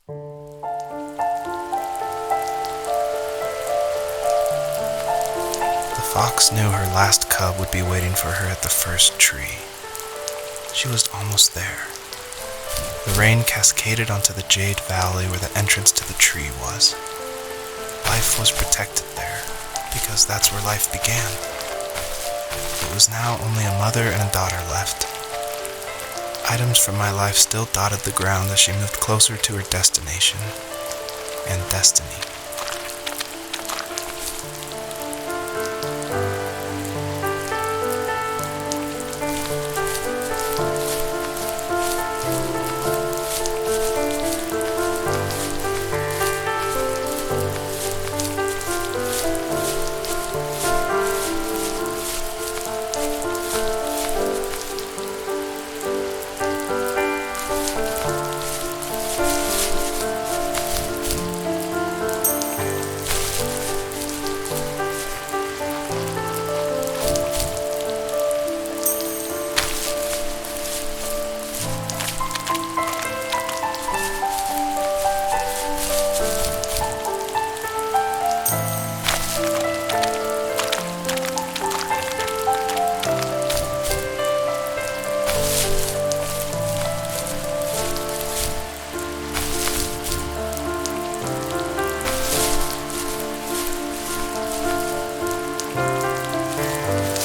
The fox knew her last cub would be waiting for her at the first tree. She was almost there. The rain cascaded onto the jade valley where the entrance to the tree was. Life was protected there, because that's where life began. It was now only a mother and a daughter left. Items from my life still dotted the ground as she moved closer to her destination and destiny.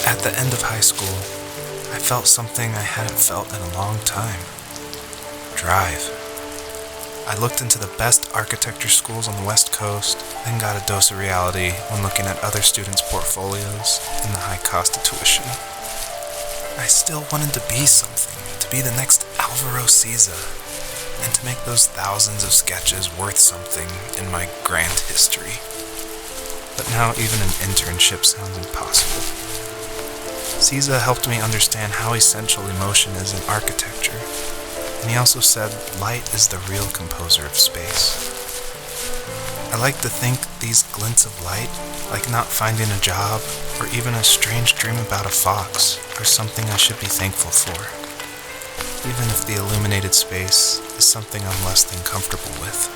At the end of high school, I felt something I hadn't felt in a long time. Drive. I looked into the best architecture schools on the West Coast, then got a dose of reality when looking at other students' portfolios and the high cost of tuition. I still wanted to be something, to be the next Alvaro Siza, and to make those thousands of sketches worth something in my grand history. But now even an internship sounds impossible. Siza helped me understand how essential emotion is in architecture, and he also said light is the real composer of space. I like to think these glints of light, like not finding a job or even a strange dream about a fox, are something I should be thankful for, even if the illuminated space is something I'm less than comfortable with.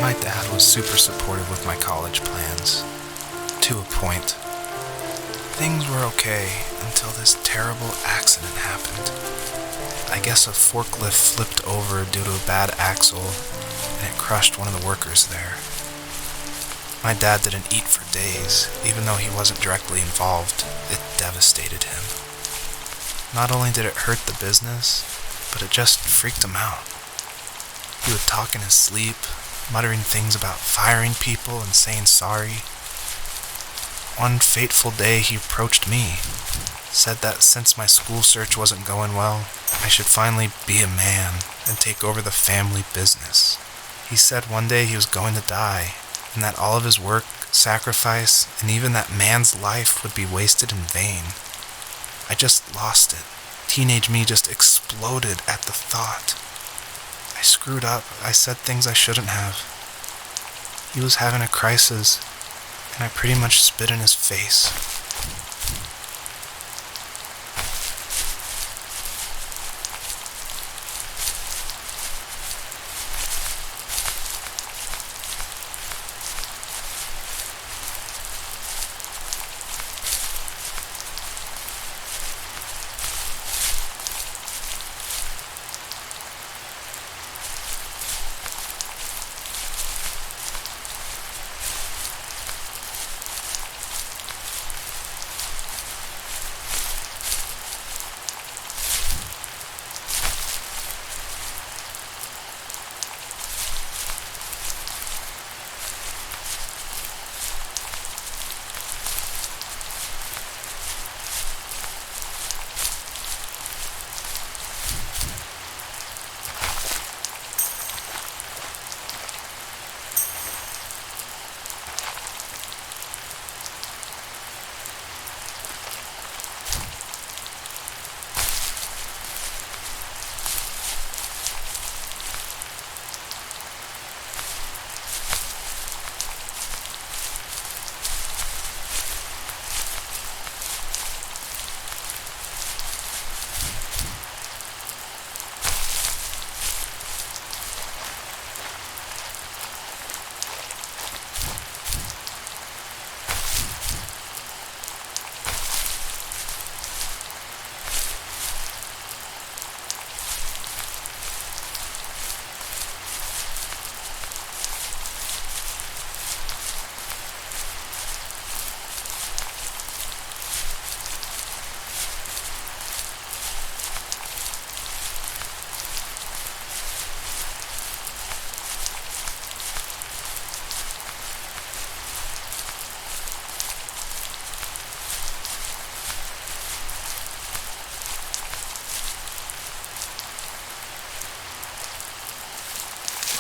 My dad was super supportive with my college plans, to a point. Things were okay until this terrible accident happened. I guess a forklift flipped over due to a bad axle, and it crushed one of the workers there. My dad didn't eat for days, even though he wasn't directly involved. It devastated him. Not only did it hurt the business, but it just freaked him out. He would talk in his sleep, muttering things about firing people and saying sorry. One fateful day he approached me, said that since my school search wasn't going well, I should finally be a man and take over the family business. He said one day he was going to die, and that all of his work, sacrifice, and even that man's life would be wasted in vain. I just lost it. Teenage me just exploded at the thought. I screwed up. I said things I shouldn't have. He was having a crisis, and I pretty much spit in his face.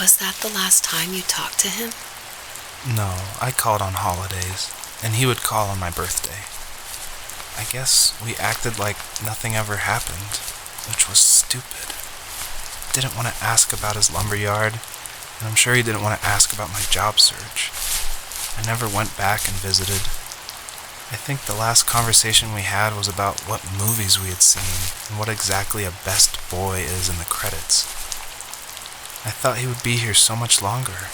Was that the last time you talked to him? No, I called on holidays, and he would call on my birthday. I guess we acted like nothing ever happened, which was stupid. Didn't want to ask about his lumberyard, and I'm sure he didn't want to ask about my job search. I never went back and visited. I think the last conversation we had was about what movies we had seen and what exactly a best boy is in the credits. I thought he would be here so much longer.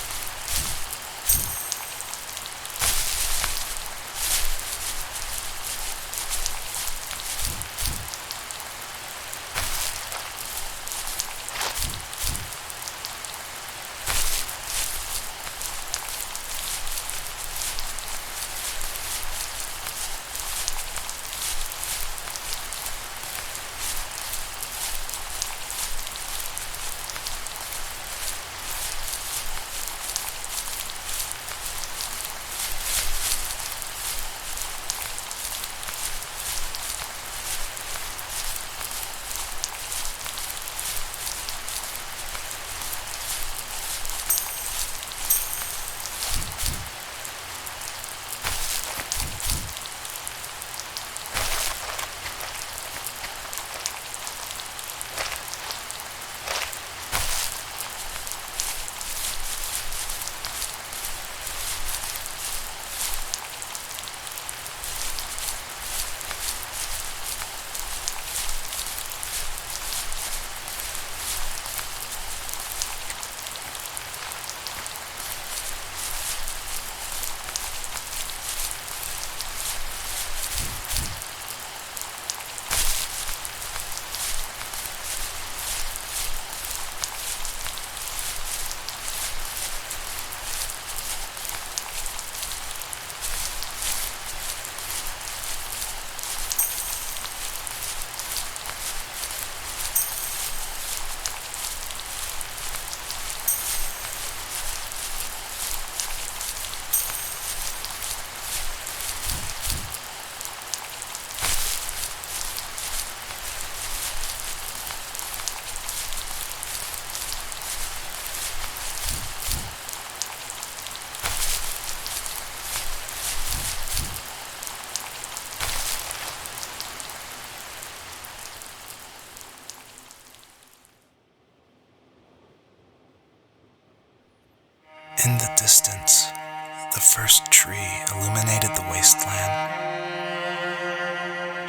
In the distance, the first tree illuminated the wasteland.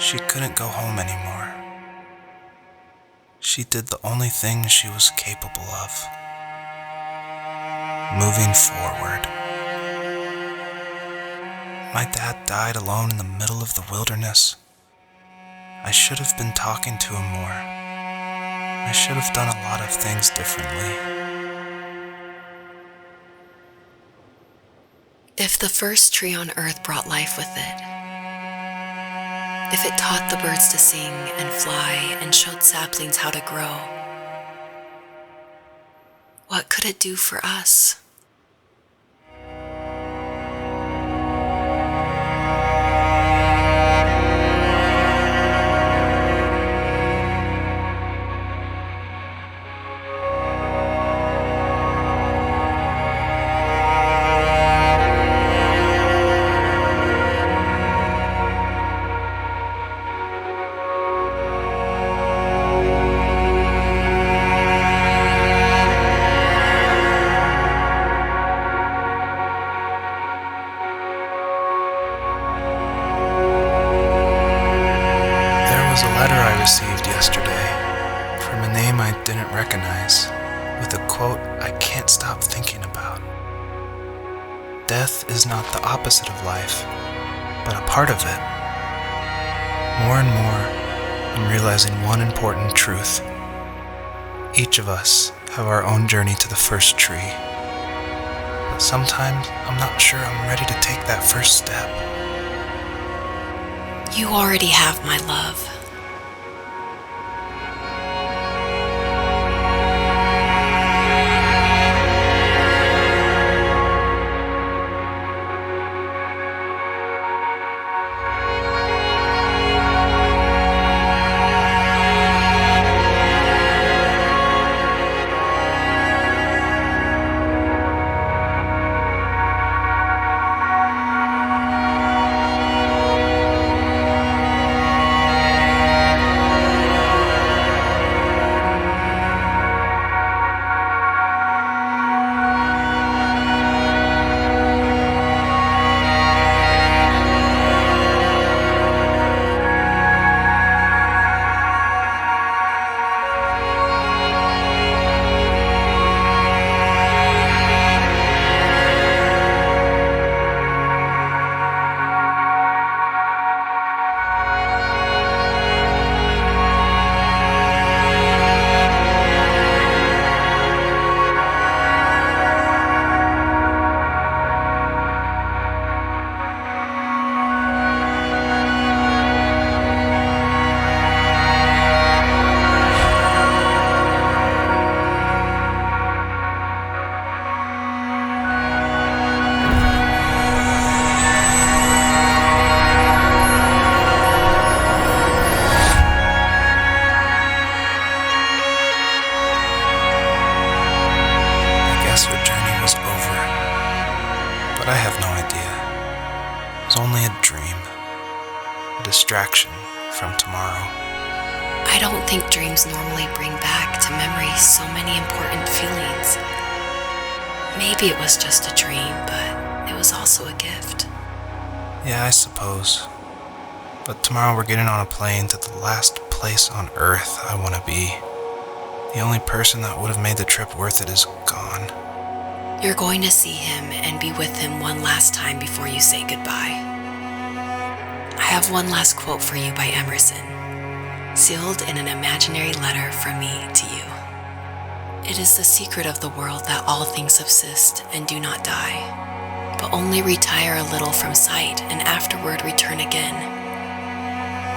She couldn't go home anymore. She did the only thing she was capable of: moving forward. My dad died alone in the middle of the wilderness. I should have been talking to him more. I should have done a lot of things differently. If the first tree on earth brought life with it, if it taught the birds to sing and fly and showed saplings how to grow, what could it do for us? Was a letter I received yesterday from a name I didn't recognize, with a quote I can't stop thinking about. Death is not the opposite of life, but a part of it. More and more, I'm realizing one important truth. Each of us have our own journey to the first tree, but sometimes I'm not sure I'm ready to take that first step. You already have my love. I have no idea. It was only a dream, a distraction from tomorrow. I don't think dreams normally bring back to memory so many important feelings. Maybe it was just a dream, but it was also a gift. Yeah, I suppose. But tomorrow we're getting on a plane to the last place on Earth I want to be. The only person that would have made the trip worth it is gone. You're going to see him and be with him one last time before you say goodbye. I have one last quote for you by Emerson, sealed in an imaginary letter from me to you. It is the secret of the world that all things subsist and do not die, but only retire a little from sight and afterward return again.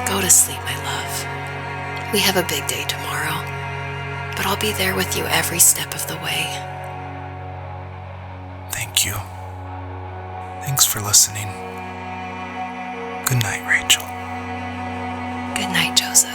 Go to sleep, my love. We have a big day tomorrow, but I'll be there with you every step of the way. Thank you. Thanks for listening. Good night, Rachel. Good night, Joseph.